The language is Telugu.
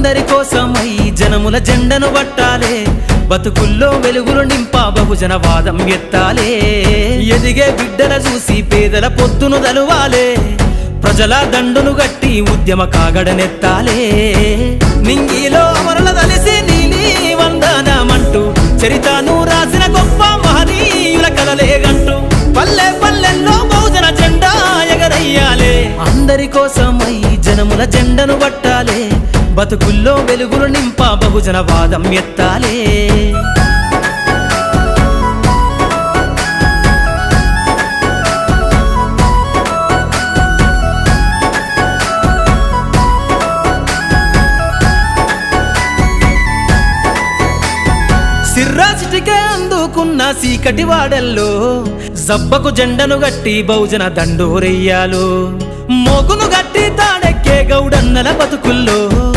అందరి కోసమై జనముల జెండను పట్టాలే, బతుకుల్లో వెలుగులు నింపా బహుజన వాదం ఎత్తాలే. ఎదిగే బిడ్డల చూసి పేదల పొత్తును దలువాలే, ప్రజల దండును గట్టి ఉద్యమ కాగడనెత్తాలే. నింగిలో అమరుల దలిసి నీలి వందనమంటూ చరితను రాసిన గొప్ప మహనీయుల కలలేగంటూ పల్లె పల్లెల్లో బహుజన జెండా ఎగరయ్యాలే. అందరి కోసమై జనముల జెండను పట్టాలే, బతుకుల్లో వెలుగులు నింపా బహుజన వాదం ఎత్తాలే. సిర్రాసిటికే అందుకున్న సీకటి వాడల్లో జబ్బకు జెండను గట్టి బహుజన దండోరెయ్యాలు. మోగును గట్టి తాడెక్కే గౌడన్నల బతుకుల్లో